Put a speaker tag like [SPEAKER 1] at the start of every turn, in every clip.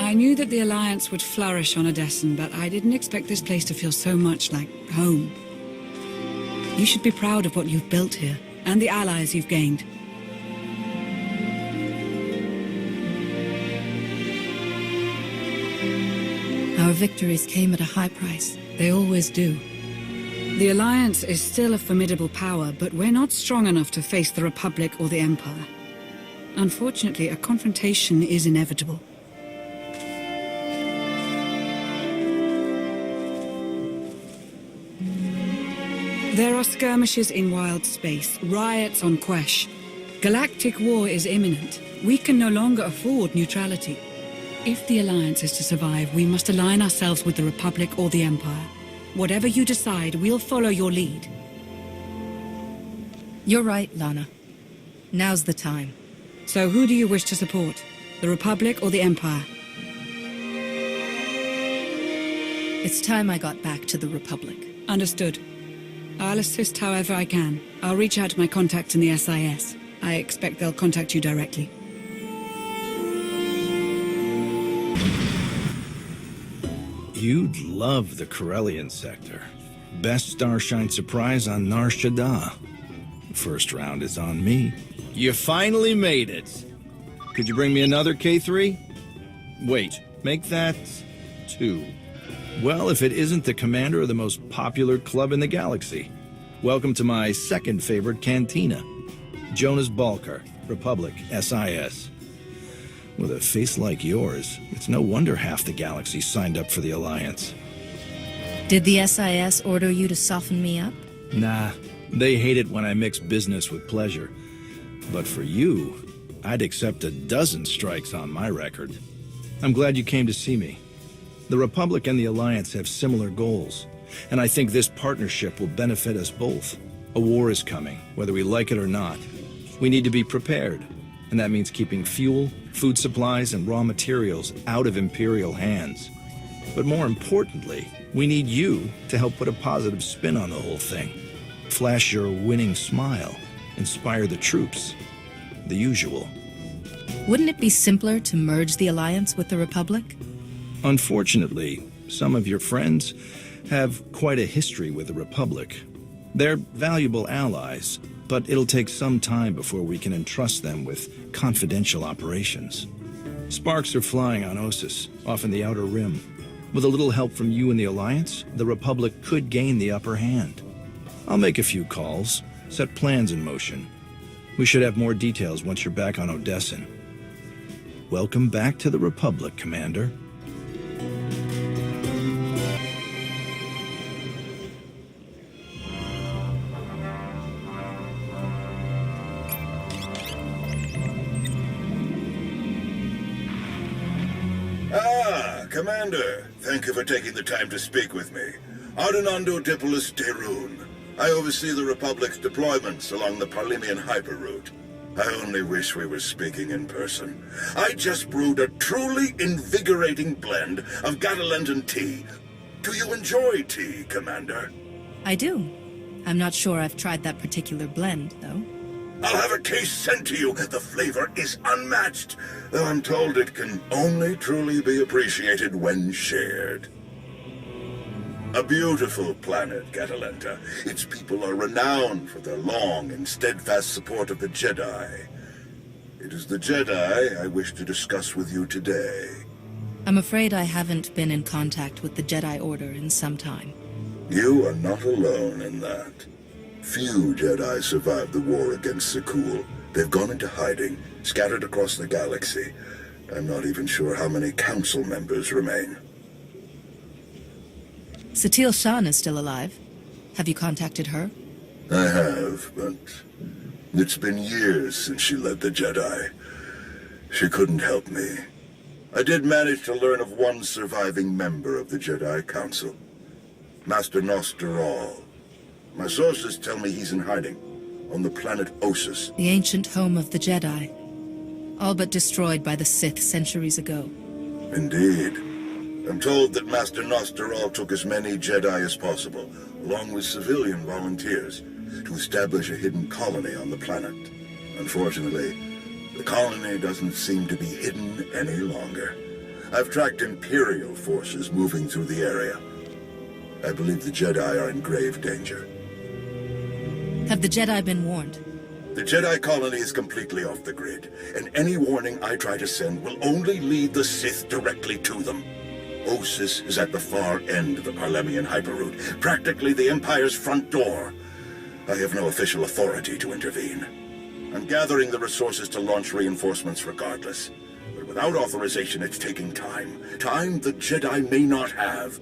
[SPEAKER 1] I knew that the Alliance would flourish on Odessen, but I didn't expect this place to feel so much like home. You should be proud of what you've built here, and the allies you've gained.
[SPEAKER 2] Our victories came at a high price.
[SPEAKER 1] They always do. The Alliance is still a formidable power, but we're not strong enough to face the Republic or the Empire. Unfortunately, a confrontation is inevitable. There are skirmishes in wild space, riots on Quesh. Galactic war is imminent. We can no longer afford neutrality. If the Alliance is to survive, we must align ourselves with the Republic or the Empire. Whatever you decide, we'll follow your lead.
[SPEAKER 2] You're right, Lana. Now's the time.
[SPEAKER 1] So who do you wish to support? The Republic or the Empire?
[SPEAKER 2] It's time I got back to the Republic.
[SPEAKER 1] Understood. I'll assist however I can. I'll reach out to my contacts in the SIS. I expect they'll contact you directly.
[SPEAKER 3] You'd love the Corellian sector. Best Starshine surprise on Nar Shaddaa. First round is on me. You finally made it. Could you bring me another K3? Wait, make that 2. Well, if it isn't the commander of the most popular club in the galaxy. Welcome to my second favorite cantina. Jonas Balkar, Republic, SIS. With a face like yours, it's no wonder half the galaxy signed up for the Alliance.
[SPEAKER 2] Did the SIS order you to soften me up?
[SPEAKER 3] Nah, they hate it when I mix business with pleasure. But for you, I'd accept a dozen strikes on my record. I'm glad you came to see me. The Republic and the Alliance have similar goals, and I think this partnership will benefit us both. A war is coming, whether we like it or not. We need to be prepared, and that means keeping fuel, food supplies, and raw materials out of Imperial hands. But more importantly, we need you to help put a positive spin on the whole thing. Flash your winning smile, inspire the troops. The usual.
[SPEAKER 2] Wouldn't it be simpler to merge the Alliance with the Republic?
[SPEAKER 3] Unfortunately, some of your friends have quite a history with the Republic. They're valuable allies, but it'll take some time before we can entrust them with confidential operations. Sparks are flying on Ossus, off in the Outer Rim. With a little help from you and the Alliance, the Republic could gain the upper hand. I'll make a few calls, set plans in motion. We should have more details once you're back on Odessen. Welcome back to the Republic, Commander.
[SPEAKER 4] Commander, thank you for taking the time to speak with me. Ardinando Dipolis Terun. I oversee the Republic's deployments along the Parlimian hyperroute. I only wish we were speaking in person. I just brewed a truly invigorating blend of Gatalentan tea. Do you enjoy tea, Commander?
[SPEAKER 2] I do. I'm not sure I've tried that particular blend, though.
[SPEAKER 4] I'll have a case sent to you. The flavor is unmatched, though I'm told it can only truly be appreciated when shared. A beautiful planet, Catalenta. Its people are renowned for their long and steadfast support of the Jedi. It is the Jedi I wish to discuss with you today.
[SPEAKER 2] I'm afraid I haven't been in contact with the Jedi Order in some time.
[SPEAKER 4] You are not alone in that. Few Jedi survived the war against Sekul. They've gone into hiding, scattered across the galaxy. I'm not even sure how many council members remain.
[SPEAKER 2] Satil Shan is still alive. Have you contacted her?
[SPEAKER 4] I have, but it's been years since she led the Jedi. She couldn't help me. I did manage to learn of one surviving member of the Jedi Council, Master Nosteral. My sources tell me he's in hiding, on the planet Ossus.
[SPEAKER 2] The ancient home of the Jedi. All but destroyed by the Sith centuries ago.
[SPEAKER 4] Indeed. I'm told that Master Nosteral took as many Jedi as possible, along with civilian volunteers, to establish a hidden colony on the planet. Unfortunately, the colony doesn't seem to be hidden any longer. I've tracked Imperial forces moving through the area. I believe the Jedi are in grave danger.
[SPEAKER 2] Have the Jedi been warned?
[SPEAKER 4] The Jedi colony is completely off the grid, and any warning I try to send will only lead the Sith directly to them. Ossus is at the far end of the Parlemian hyperroute, practically the Empire's front door. I have no official authority to intervene. I'm gathering the resources to launch reinforcements regardless. But without authorization, it's taking time. Time the Jedi may not have.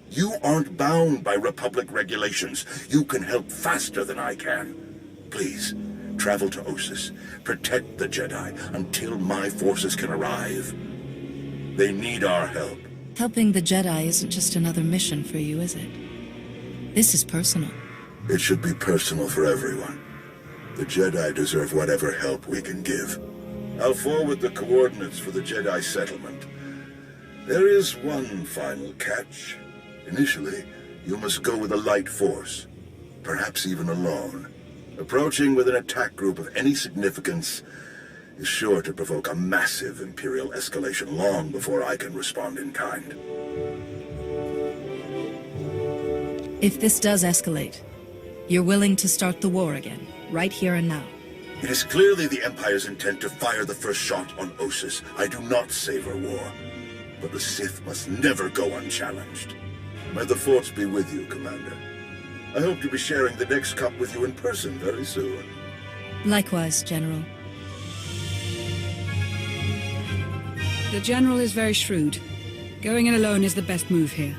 [SPEAKER 4] You aren't bound by Republic regulations. You can help faster than I can. Please, travel to Ossus. Protect the Jedi until my forces can arrive. They need our help.
[SPEAKER 2] Helping the Jedi isn't just another mission for you, is it? This is personal.
[SPEAKER 4] It should be personal for everyone. The Jedi deserve whatever help we can give. I'll forward the coordinates for the Jedi settlement. There is one final catch. Initially, you must go with a light force, perhaps even alone. Approaching with an attack group of any significance is sure to provoke a massive Imperial escalation long before I can respond in kind.
[SPEAKER 2] If this does escalate, you're willing to start the war again, right here and now.
[SPEAKER 4] It is clearly the Empire's intent to fire the first shot on Ossus. I do not savor war, but the Sith must never go unchallenged. May the Force be with you, Commander. I hope to be sharing the next cup with you in person very soon.
[SPEAKER 2] Likewise, General.
[SPEAKER 1] The General is very shrewd. Going in alone is the best move here.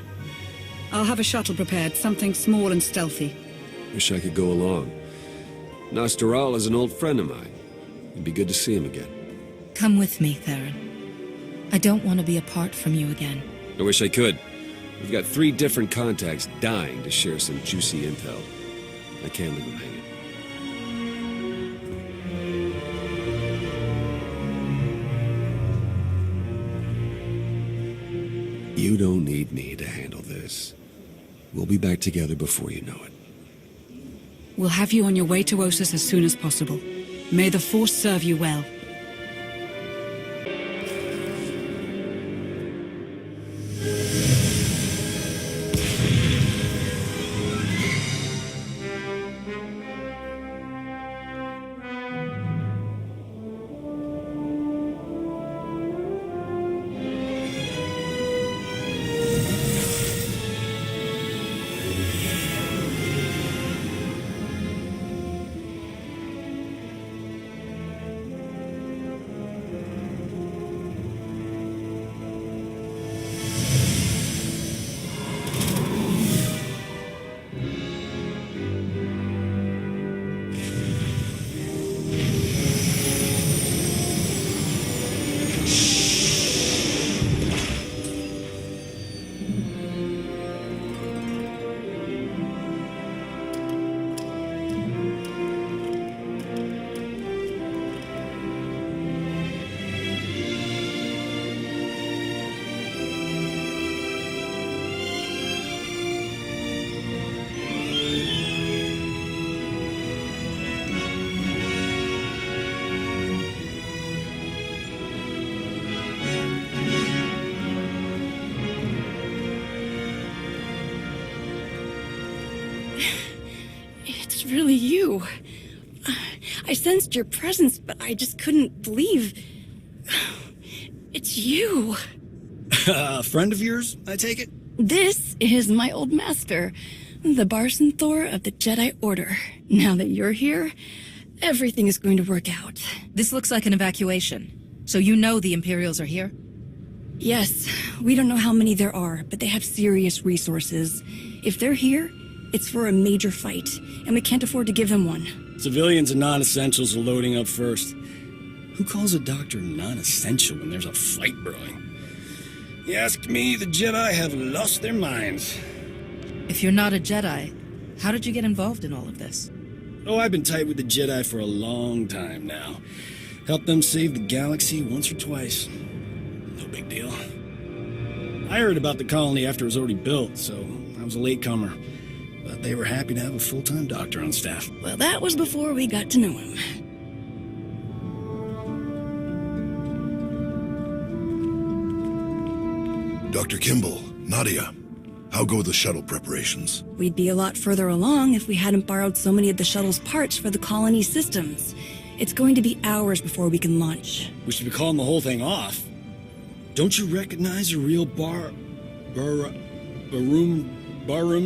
[SPEAKER 1] I'll have a shuttle prepared, something small and stealthy.
[SPEAKER 5] Wish I could go along. Nostoral is an old friend of mine. It'd be good to see him again.
[SPEAKER 2] Come with me, Theron. I don't want to be apart from you again.
[SPEAKER 5] I wish I could. We've got 3 different contacts dying to share some juicy intel. I can't leave them hanging. You don't need me to handle this. We'll be back together before you know it.
[SPEAKER 1] We'll have you on your way to Ossus as soon as possible. May the Force serve you well.
[SPEAKER 6] Really you. I sensed your presence, but I just couldn't believe... It's you.
[SPEAKER 7] A friend of yours, I take it?
[SPEAKER 6] This is my old master, the SWTOR of the Jedi Order. Now that you're here, everything is going to work out.
[SPEAKER 2] This looks like an evacuation. So you know the Imperials are here?
[SPEAKER 6] Yes, we don't know how many there are, but they have serious resources. If they're here, it's for a major fight, and we can't afford to give them one.
[SPEAKER 7] Civilians and non-essentials are loading up first. Who calls a doctor non-essential when there's a fight brewing? You ask me, the Jedi have lost their minds.
[SPEAKER 2] If you're not a Jedi, how did you get involved in all of this?
[SPEAKER 7] Oh, I've been tight with the Jedi for a long time now. Helped them save the galaxy once or twice. No big deal. I heard about the colony after it was already built, so I was a latecomer. But they were happy to have a full-time doctor on staff.
[SPEAKER 6] Well, that was before we got to know him.
[SPEAKER 8] Dr. Kimball, Nadia, how go the shuttle preparations?
[SPEAKER 6] We'd be a lot further along if we hadn't borrowed so many of the shuttle's parts for the colony systems. It's going to be hours before we can launch.
[SPEAKER 7] We should be calling the whole thing off. Don't you recognize a real barroom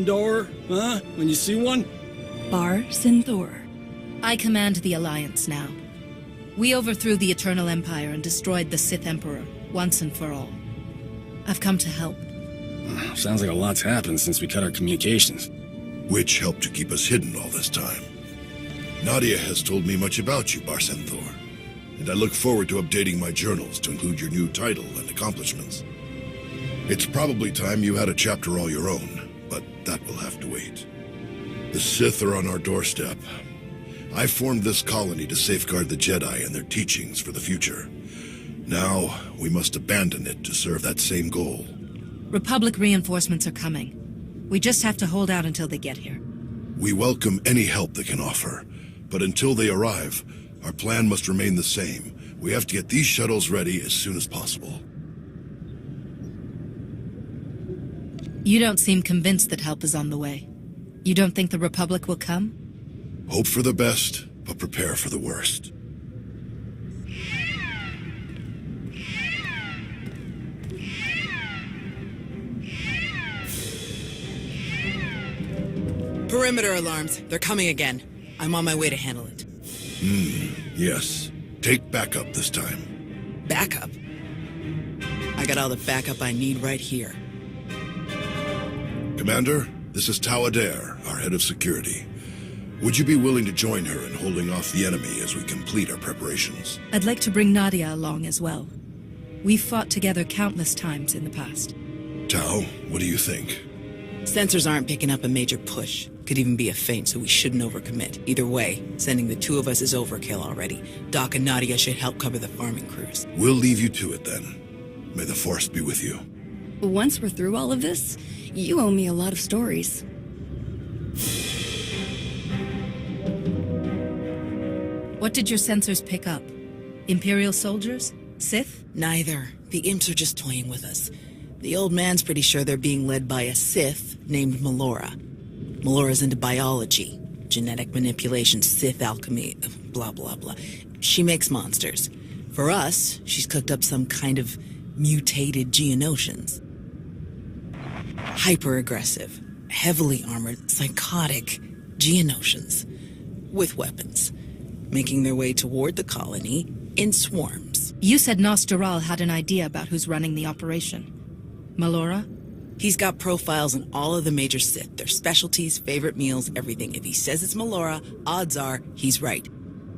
[SPEAKER 7] door, huh? When you see one?
[SPEAKER 6] Bar Synthor.
[SPEAKER 2] I command the Alliance now. We overthrew the Eternal Empire and destroyed the Sith Emperor, once and for all. I've come to help.
[SPEAKER 7] Sounds like a lot's happened since we cut our communications.
[SPEAKER 8] Which helped to keep us hidden all this time. Nadia has told me much about you, Bar Synthor, and I look forward to updating my journals to include your new title and accomplishments. It's probably time you had a chapter all your own, but that will have to wait. The Sith are on our doorstep. I formed this colony to safeguard the Jedi and their teachings for the future. Now, we must abandon it to serve that same goal.
[SPEAKER 2] Republic reinforcements are coming. We just have to hold out until they get here.
[SPEAKER 8] We welcome any help they can offer, but until they arrive, our plan must remain the same. We have to get these shuttles ready as soon as possible.
[SPEAKER 2] You don't seem convinced that help is on the way. You don't think the Republic will come?
[SPEAKER 8] Hope for the best, but prepare for the worst.
[SPEAKER 9] Perimeter alarms. They're coming again. I'm on my way to handle it.
[SPEAKER 8] Yes. Take backup this time.
[SPEAKER 9] Backup? I got all the backup I need right here.
[SPEAKER 8] Commander, this is Tau Adair, our head of security. Would you be willing to join her in holding off the enemy as we complete our preparations?
[SPEAKER 2] I'd like to bring Nadia along as well. We've fought together countless times in the past.
[SPEAKER 8] Tau, what do you think?
[SPEAKER 9] Sensors aren't picking up a major push. Could even be a feint, so we shouldn't overcommit. Either way, sending the two of us is overkill already. Doc and Nadia should help cover the farming crews.
[SPEAKER 8] We'll leave you to it then. May the Force be with you.
[SPEAKER 6] Once we're through all of this, you owe me a lot of stories.
[SPEAKER 2] What did your sensors pick up? Imperial soldiers? Sith?
[SPEAKER 9] Neither. The imps are just toying with us. The old man's pretty sure they're being led by a Sith named Melora. Melora's into biology, genetic manipulation, Sith alchemy, blah, blah, blah. She makes monsters. For us, she's cooked up some kind of mutated Geonosians. Hyper-aggressive, heavily armored, psychotic Geonosians. With weapons. Making their way toward the colony in swarms.
[SPEAKER 2] You said Nostoral had an idea about who's running the operation. Melora?
[SPEAKER 9] He's got profiles on all of the major Sith, their specialties, favorite meals, everything. If he says it's Melora, odds are he's right.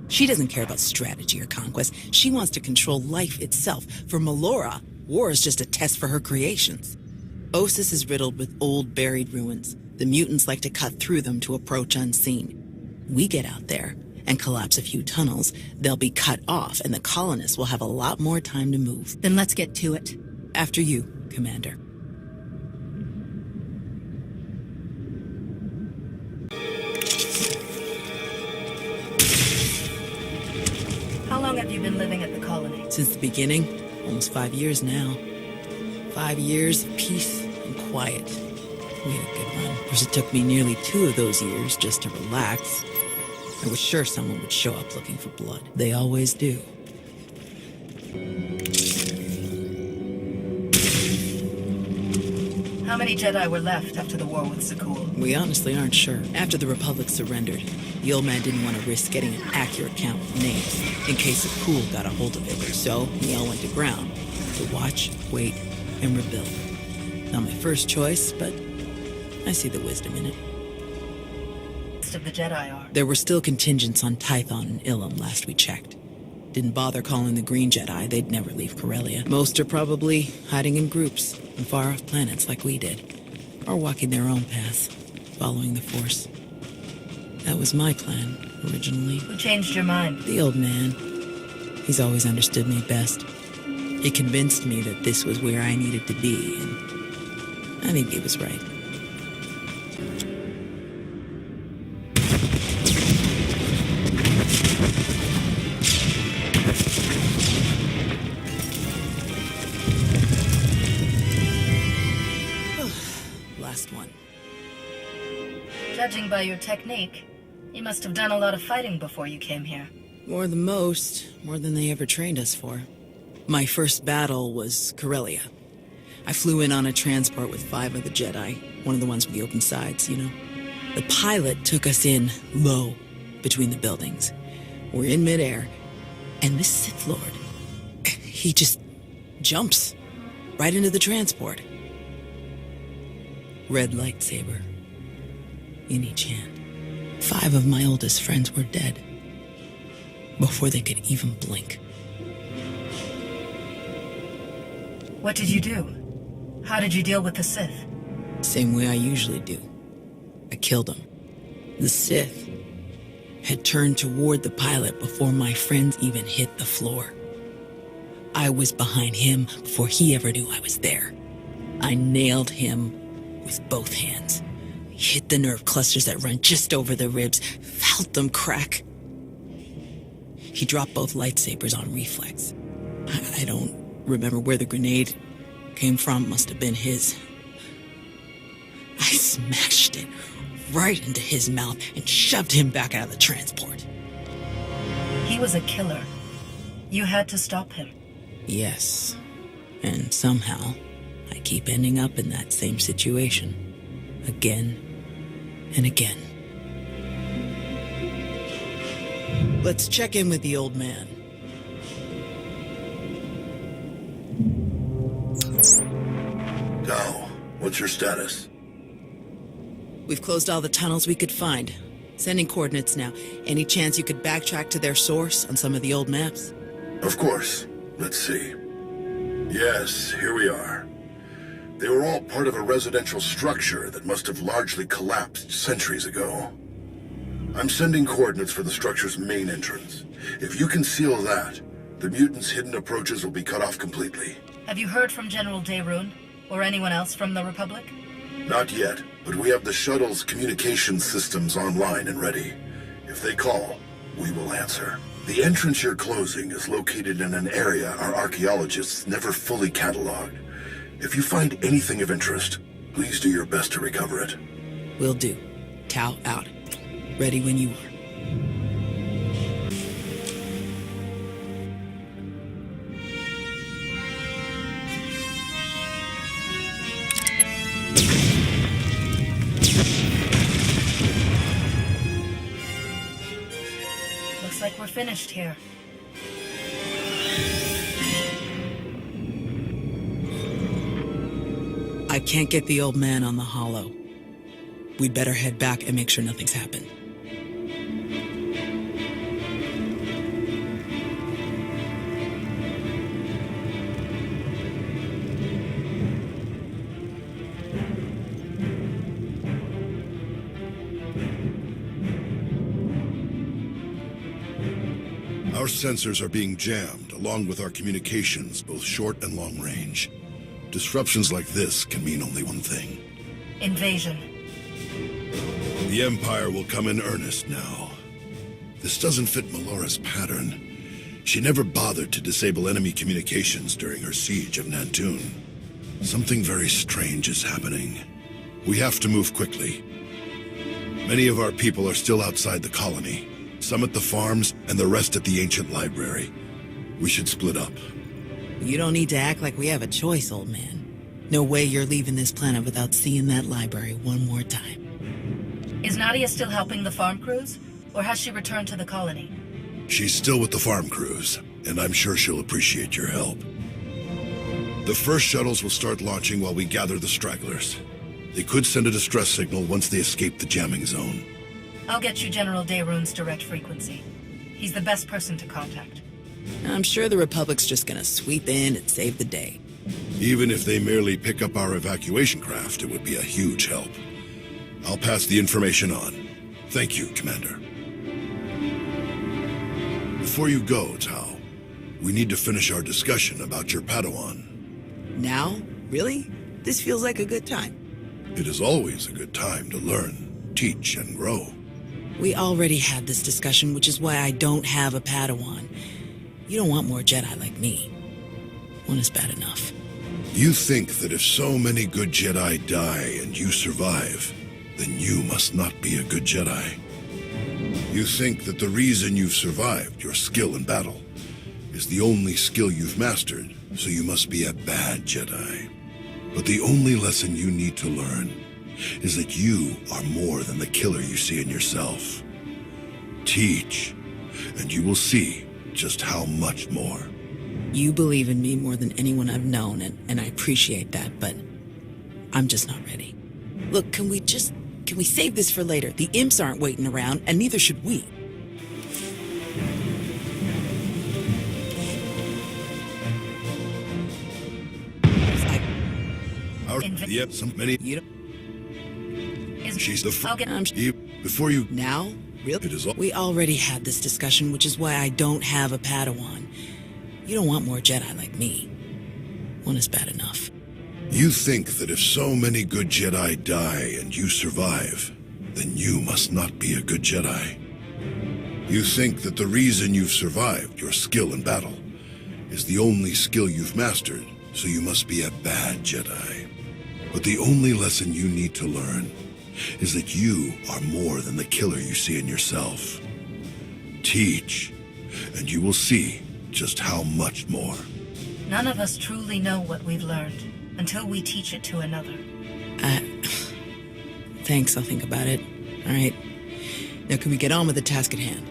[SPEAKER 9] She doesn't care about strategy or conquest. She wants to control life itself. For Melora, war is just a test for her creations. Ossus is riddled with old, buried ruins. The mutants like to cut through them to approach unseen. We get out there and collapse a few tunnels. They'll be cut off, and the colonists will have a lot more time to move.
[SPEAKER 2] Then let's get to it.
[SPEAKER 9] After you, Commander.
[SPEAKER 2] How long have you been living at the colony?
[SPEAKER 9] Since the beginning. Almost 5 years now. 5 years of peace and quiet. We had a good run. Of course, it took me nearly 2 of those years just to relax. I was sure someone would show up looking for blood. They always do.
[SPEAKER 2] How many Jedi were left after the war with Zakul?
[SPEAKER 9] We honestly aren't sure. After the Republic surrendered, the old man didn't want to risk getting an accurate count of names in case a Zakul got a hold of it. So we all went to ground to watch, wait, and rebuild. Not my first choice, but I see the wisdom in it.
[SPEAKER 2] Of the Jedi are.
[SPEAKER 9] There were still contingents on Tython and Ilum last we checked. Didn't bother calling the Green Jedi, they'd never leave Corellia. Most are probably hiding in groups on far-off planets like we did. Or walking their own paths, following the Force. That was my plan, originally.
[SPEAKER 2] Who changed your mind?
[SPEAKER 9] The old man. He's always understood me best. He convinced me that this was where I needed to be, and I think he was right.
[SPEAKER 2] Judging by your technique, you must have done a lot of fighting before you came here.
[SPEAKER 9] More than most, more than they ever trained us for. My first battle was Corellia. I flew in on a transport with 5 of the Jedi, one of the ones with the open sides, you know. The pilot took us in low, between the buildings. We're in midair, and this Sith Lord, he just jumps right into the transport. Red lightsaber in each hand. 5 of my oldest friends were dead before they could even blink.
[SPEAKER 2] What did you do? How did you deal with the Sith?
[SPEAKER 9] Same way I usually do. I killed him. The Sith had turned toward the pilot before my friends even hit the floor. I was behind him before he ever knew I was there. I nailed him with both hands. Hit the nerve clusters that run just over the ribs, felt them crack. He dropped both lightsabers on reflex. I don't remember where the grenade came from. Must have been his. I smashed it right into his mouth and shoved him back out of the transport.
[SPEAKER 2] He was a killer. You had to stop him.
[SPEAKER 9] Yes. And somehow, I keep ending up in that same situation. Again and again. Let's check in with the old man.
[SPEAKER 4] Tao, what's your status?
[SPEAKER 9] We've closed all the tunnels we could find. Sending coordinates now. Any chance you could backtrack to their source on some of the old maps?
[SPEAKER 4] Of course. Let's see. Yes, here we are. They were all part of a residential structure that must have largely collapsed centuries ago. I'm sending coordinates for the structure's main entrance. If you can seal that, the mutants' hidden approaches will be cut off completely.
[SPEAKER 2] Have you heard from General Daerun or anyone else from the Republic?
[SPEAKER 4] Not yet, but we have the shuttle's communication systems online and ready. If they call, we will answer. The entrance you're closing is located in an area our archaeologists never fully cataloged. If you find anything of interest, please do your best to recover it.
[SPEAKER 9] Will do. Tau out. Ready when you are.
[SPEAKER 2] Looks like we're finished here.
[SPEAKER 9] I can't get the old man on the holo. We'd better head back and make sure nothing's happened.
[SPEAKER 8] Our sensors are being jammed, along with our communications, both short and long range. Disruptions like this can mean only one thing.
[SPEAKER 2] Invasion.
[SPEAKER 8] The Empire will come in earnest now. This doesn't fit Melora's pattern. She never bothered to disable enemy communications during her siege of Nantoon. Something very strange is happening. We have to move quickly. Many of our people are still outside the colony. Some at the farms, and the rest at the ancient library. We should split up.
[SPEAKER 9] You don't need to act like we have a choice, old man. No way you're leaving this planet without seeing that library one more time.
[SPEAKER 2] Is Nadia still helping the farm crews? Or has she returned to the colony?
[SPEAKER 8] She's still with the farm crews, and I'm sure she'll appreciate your help. The first shuttles will start launching while we gather the stragglers. They could send a distress signal once they escape the jamming zone.
[SPEAKER 2] I'll get you General Daerun's direct frequency. He's the best person to contact.
[SPEAKER 9] I'm sure the Republic's just gonna sweep in and save the day.
[SPEAKER 8] Even if they merely pick up our evacuation craft, it would be a huge help. I'll pass the information on. Thank you, Commander. Before you go, Tau, we need to finish our discussion about your Padawan.
[SPEAKER 9] Now? Really? This feels like a good time.
[SPEAKER 8] It is always a good time to learn, teach, and grow.
[SPEAKER 9] We already had this discussion, which is why I don't have a Padawan. You don't want more Jedi like me. One is bad enough.
[SPEAKER 8] You think that if so many good Jedi die and you survive, then you must not be a good Jedi. You think that the reason you've survived your skill in battle is the only skill you've mastered, so you must be a bad Jedi. But the only lesson you need to learn is that you are more than the killer you see in yourself. Teach, and you will see just how much more.
[SPEAKER 9] You believe in me more than anyone I've known, and I appreciate that, but I'm just not ready. Look, can we save this for later? The imps aren't waiting around, and neither should we.
[SPEAKER 8] Yep, so many.
[SPEAKER 9] You don't...
[SPEAKER 8] She's the
[SPEAKER 9] Before
[SPEAKER 8] you...
[SPEAKER 9] Now? Really?
[SPEAKER 8] It is all...
[SPEAKER 9] We already had this discussion, which is why I don't have a Padawan. You don't want more Jedi like me. One is bad enough.
[SPEAKER 8] You think that if so many good Jedi die and you survive, then you must not be a good Jedi. You think that the reason you've survived your skill in battle is the only skill you've mastered, so you must be a bad Jedi. But the only lesson you need to learn is that you are more than the killer you see in yourself. Teach, and you will see just how much more.
[SPEAKER 2] None of us truly know what we've learned until we teach it to another.
[SPEAKER 9] Thanks, I'll think about it. All right. Now can we get on with the task at hand?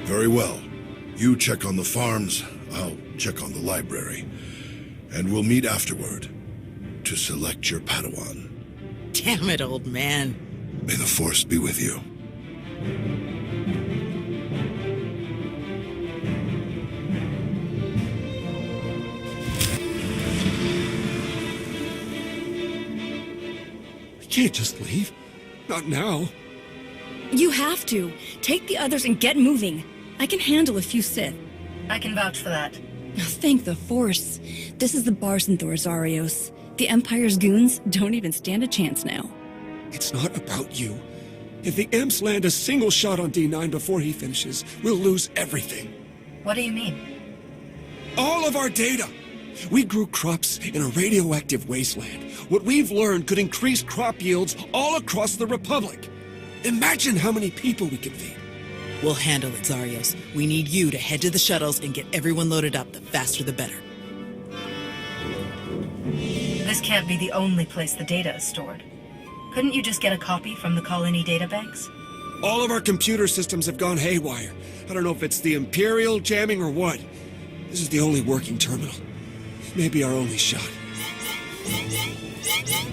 [SPEAKER 8] Very well. You check on the farms, I'll check on the library. And we'll meet afterward to select your Padawan.
[SPEAKER 9] Damn it, old man.
[SPEAKER 8] May the Force be with you.
[SPEAKER 10] We can't just leave. Not now.
[SPEAKER 6] You have to. Take the others and get moving. I can handle a few Sith.
[SPEAKER 2] I can vouch for that.
[SPEAKER 6] Thank the Force. This is the Zarios. The Empire's goons don't even stand a chance now.
[SPEAKER 10] It's not about you. If the imps land a single shot on D9 before he finishes, we'll lose everything.
[SPEAKER 2] What do you mean?
[SPEAKER 10] All of our data! We grew crops in a radioactive wasteland. What we've learned could increase crop yields all across the Republic. Imagine how many people we could feed.
[SPEAKER 9] We'll handle it, Zarios. We need you to head to the shuttles and get everyone loaded up. The faster the better.
[SPEAKER 2] This can't be the only place the data is stored. Couldn't you just get a copy from the colony databanks?
[SPEAKER 10] All of our computer systems have gone haywire. I don't know if it's the Imperial jamming or what. This is the only working terminal. Maybe our only shot.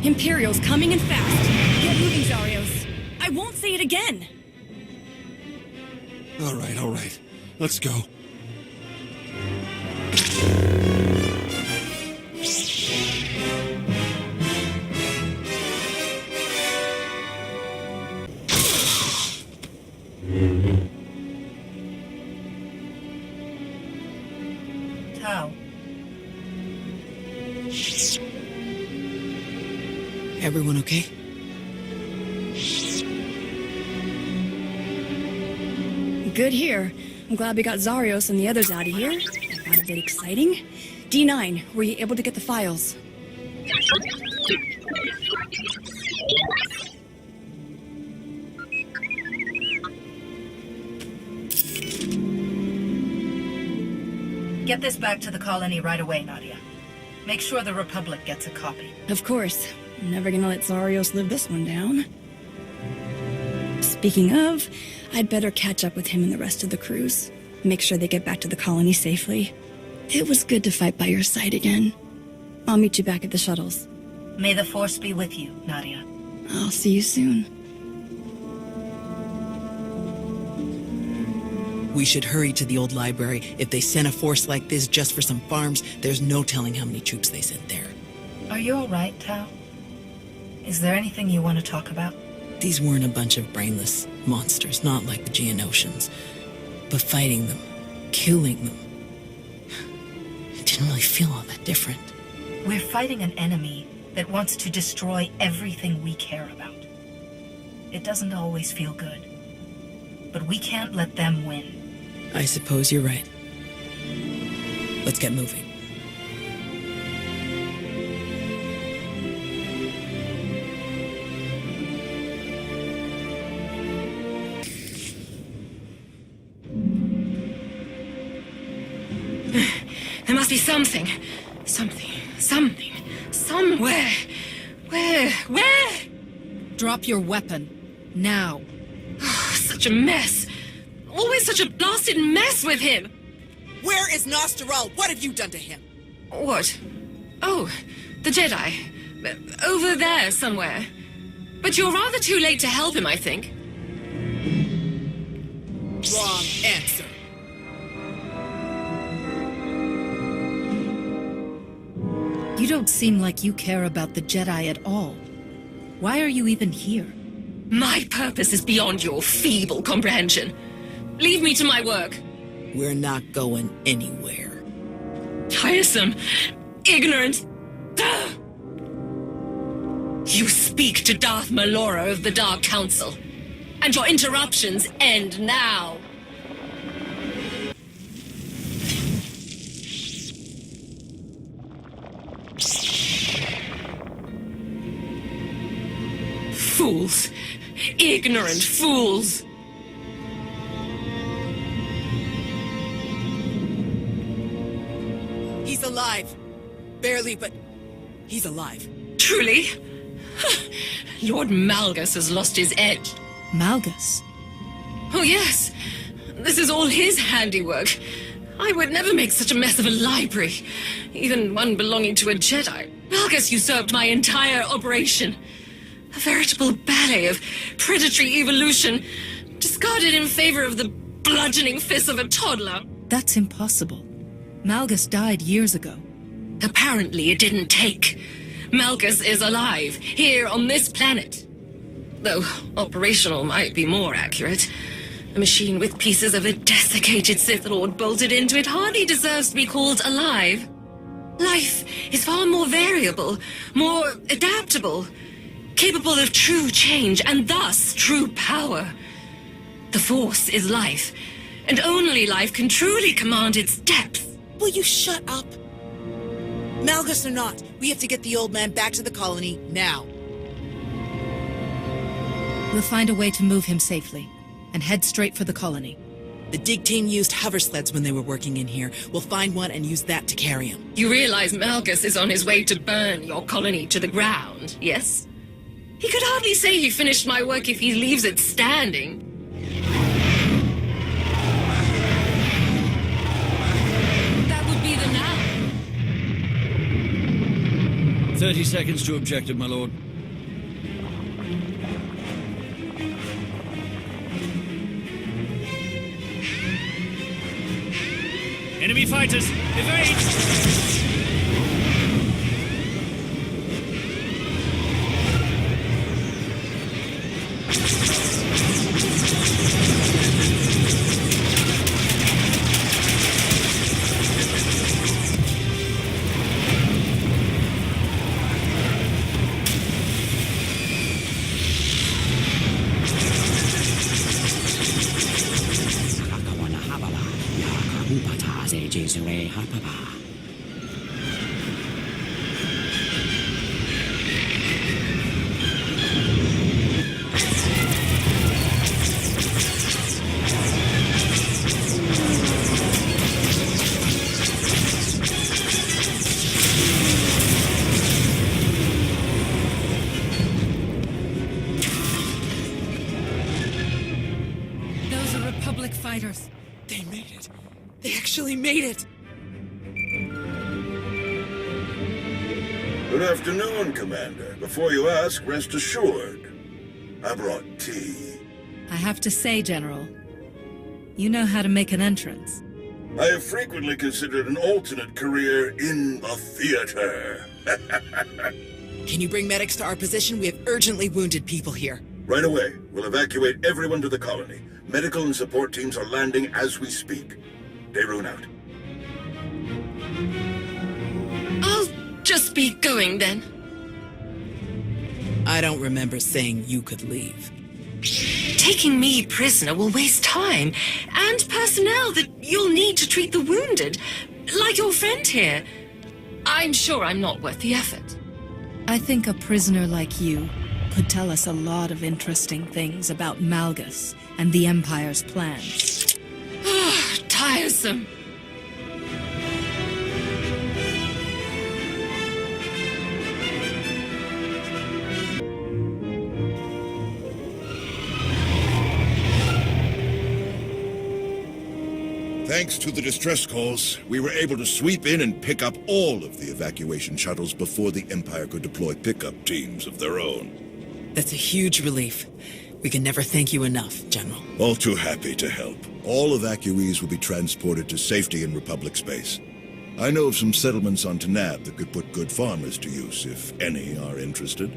[SPEAKER 6] Imperial's coming in fast. Get moving, Zarios. I won't say it again.
[SPEAKER 10] All right. Let's go.
[SPEAKER 2] Tau.
[SPEAKER 9] Everyone okay?
[SPEAKER 6] Good here. I'm glad we got Zarios and the others out of here. That got a bit exciting. D9, were you able to get the files?
[SPEAKER 2] Get this back to the colony right away, Nadia. Make sure the Republic gets a copy.
[SPEAKER 6] Of course. I'm never gonna let Zarios live this one down. Speaking of, I'd better catch up with him and the rest of the crews. Make sure they get back to the colony safely. It was good to fight by your side again. I'll meet you back at the shuttles.
[SPEAKER 2] May the Force be with you, Nadia.
[SPEAKER 6] I'll see you soon.
[SPEAKER 9] We should hurry to the old library. If they send a force like this just for some farms, there's no telling how many troops they sent there.
[SPEAKER 2] Are you all right, Tau? Is there anything you want to talk about?
[SPEAKER 9] These weren't a bunch of brainless monsters, not like the Geonosians. But fighting them, killing them, it didn't really feel all that different.
[SPEAKER 2] We're fighting an enemy that wants to destroy everything we care about. It doesn't always feel good. But we can't let them win.
[SPEAKER 9] I suppose you're right. Let's get moving.
[SPEAKER 11] must be something. Something. Somewhere. Where?
[SPEAKER 2] Drop your weapon. Now.
[SPEAKER 11] Such a mess. Always such a blasted mess with him.
[SPEAKER 9] Where is Nosterol? What have you done to him?
[SPEAKER 11] What? Oh, the Jedi. Over there somewhere. But you're rather too late to help him, I think.
[SPEAKER 9] Wrong answer.
[SPEAKER 2] You don't seem like you care about the Jedi at all. Why are you even here?
[SPEAKER 11] My purpose is beyond your feeble comprehension. Leave me to my work.
[SPEAKER 9] We're not going anywhere.
[SPEAKER 11] Tiresome. Ignorant. Ugh. You speak to Darth Malora of the Dark Council. And your interruptions end now. Fools. Ignorant fools.
[SPEAKER 9] He's alive. Barely, but he's alive.
[SPEAKER 11] Truly? Lord Malgus has lost his edge.
[SPEAKER 2] Malgus?
[SPEAKER 11] Oh, yes. This is all his handiwork. I would never make such a mess of a library, even one belonging to a Jedi. Malgus usurped my entire operation. A veritable ballet of predatory evolution, discarded in favor of the bludgeoning fists of a toddler.
[SPEAKER 2] That's impossible. Malgus died years ago.
[SPEAKER 11] Apparently it didn't take. Malgus is alive, here on this planet. Though operational might be more accurate. A machine with pieces of a desiccated Sith Lord bolted into it hardly deserves to be called alive. Life is far more variable, more adaptable, capable of true change, and thus true power. The Force is life, and only life can truly command its depth.
[SPEAKER 9] Will you shut up? Malgus or not, we have to get the old man back to the colony now.
[SPEAKER 2] We'll find a way to move him safely, and head straight for the colony.
[SPEAKER 9] The dig team used hover sleds when they were working in here. We'll find one and use that to carry him.
[SPEAKER 11] You realize Malgus is on his way to burn your colony to the ground, yes? He could hardly say he finished my work if he leaves it standing. That would be the now.
[SPEAKER 7] 30 seconds to objective, my lord. Enemy fighters, evade!
[SPEAKER 11] Those are Republic fighters.
[SPEAKER 9] They made it. They actually made it.
[SPEAKER 4] Good afternoon, Commander. Before you ask, rest assured. I brought tea.
[SPEAKER 2] I have to say, General, you know how to make an entrance.
[SPEAKER 4] I have frequently considered an alternate career in the theater.
[SPEAKER 9] Can you bring medics to our position? We have urgently wounded people here.
[SPEAKER 4] Right away. We'll evacuate everyone to the colony. Medical and support teams are landing as we speak. Theron out.
[SPEAKER 11] I'll just be going then.
[SPEAKER 9] I don't remember saying you could leave.
[SPEAKER 11] Taking me prisoner will waste time and personnel that you'll need to treat the wounded, like your friend here. I'm sure I'm not worth the effort.
[SPEAKER 2] I think a prisoner like you could tell us a lot of interesting things about Malgus and the Empire's plans.
[SPEAKER 11] Tiresome.
[SPEAKER 8] Thanks to the distress calls, we were able to sweep in and pick up all of the evacuation shuttles before the Empire could deploy pickup teams of their own.
[SPEAKER 9] That's a huge relief. We can never thank you enough, General.
[SPEAKER 8] All too happy to help. All evacuees will be transported to safety in Republic space. I know of some settlements on Tanab that could put good farmers to use, if any are interested.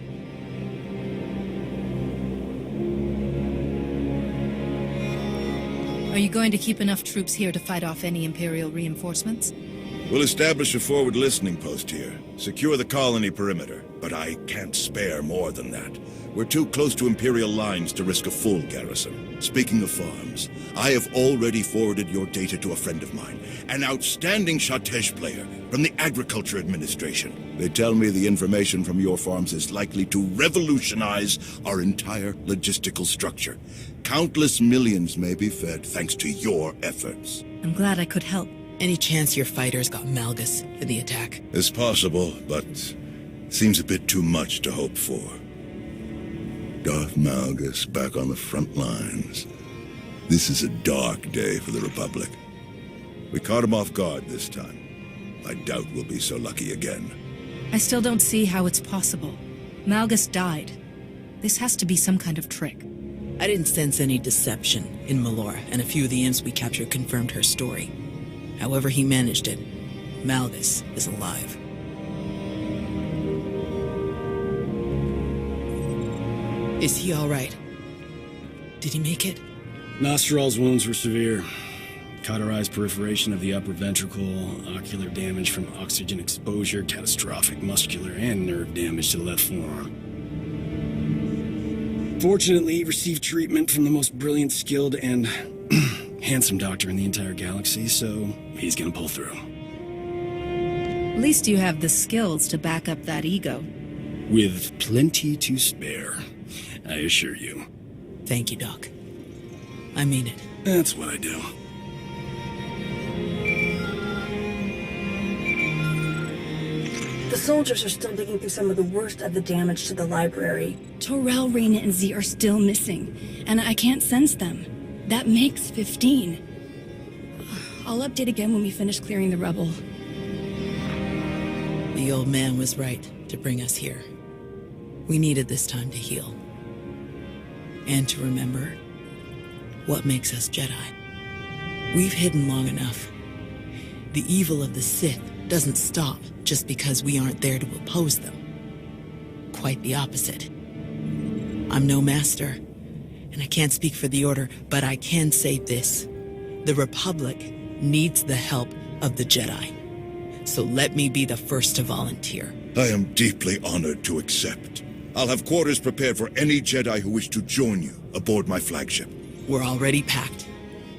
[SPEAKER 2] Are you going to keep enough troops here to fight off any Imperial reinforcements?
[SPEAKER 8] We'll establish a forward listening post here. Secure the colony perimeter, but I can't spare more than that. We're too close to Imperial lines to risk a full garrison. Speaking of farms, I have already forwarded your data to a friend of mine, an outstanding Shatesh player from the Agriculture Administration. They tell me the information from your farms is likely to revolutionize our entire logistical structure. Countless millions may be fed thanks to your efforts.
[SPEAKER 2] I'm glad I could help.
[SPEAKER 9] Any chance your fighters got Malgus in the attack?
[SPEAKER 8] It's possible, but seems a bit too much to hope for. Darth Malgus back on the front lines. This is a dark day for the Republic. We caught him off guard this time. I doubt we'll be so lucky again.
[SPEAKER 2] I still don't see how it's possible. Malgus died. This has to be some kind of trick.
[SPEAKER 9] I didn't sense any deception in Melora, and a few of the imps we captured confirmed her story. However he managed it, Malgus is alive. Is he all right? Did he make it?
[SPEAKER 7] Nostral's wounds were severe. Cauterized perforation of the upper ventricle, ocular damage from oxygen exposure, catastrophic muscular and nerve damage to the left forearm. Fortunately, he received treatment from the most brilliant, skilled, and handsome doctor in the entire galaxy, so he's gonna pull through.
[SPEAKER 2] At least you have the skills to back up that ego.
[SPEAKER 7] With plenty to spare, I assure you.
[SPEAKER 9] Thank you, Doc. I mean it.
[SPEAKER 7] That's what I do.
[SPEAKER 6] The soldiers are still digging through some of the worst of the damage to the library. Torel, Reyna, and Z are still missing, and I can't sense them. That makes 15. I'll update again when we finish clearing the rubble.
[SPEAKER 9] The old man was right to bring us here. We needed this time to heal. And to remember what makes us Jedi. We've hidden long enough. The evil of the Sith doesn't stop just because we aren't there to oppose them. Quite the opposite. I'm no master, and I can't speak for the Order, but I can say this. The Republic needs the help of the Jedi. So let me be the first to volunteer.
[SPEAKER 8] I am deeply honored to accept. I'll have quarters prepared for any Jedi who wish to join you aboard my flagship.
[SPEAKER 9] We're already packed,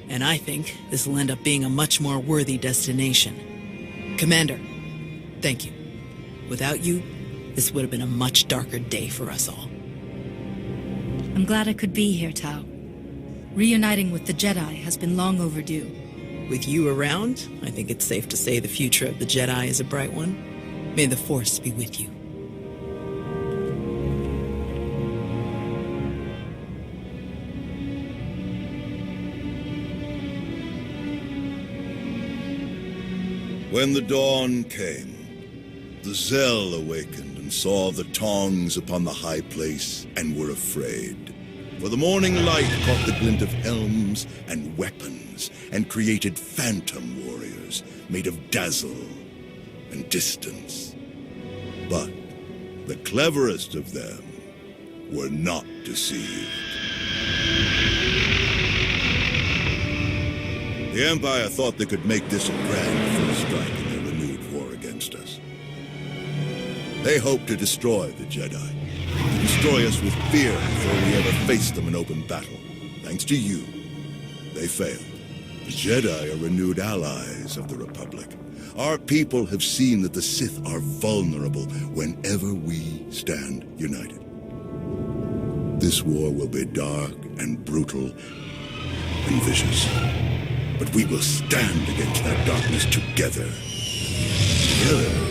[SPEAKER 9] and I think this will end up being a much more worthy destination. Commander, thank you. Without you, this would have been a much darker day for us all.
[SPEAKER 2] I'm glad I could be here, Tau. Reuniting with the Jedi has been long overdue.
[SPEAKER 9] With you around, I think it's safe to say the future of the Jedi is a bright one. May the Force be with you.
[SPEAKER 8] When the dawn came, the Zell awakened and saw the tongs upon the high place and were afraid. For the morning light caught the glint of helms and weapons and created phantom warriors made of dazzle and distance. But the cleverest of them were not deceived. The Empire thought they could make this a grand first strike in their renewed war against us. They hoped to destroy the Jedi, to destroy us with fear before we ever faced them in open battle. Thanks to you, they failed. The Jedi are renewed allies of the Republic. Our people have seen that the Sith are vulnerable whenever we stand united. This war will be dark and brutal and vicious. But we will stand against that darkness together. Together.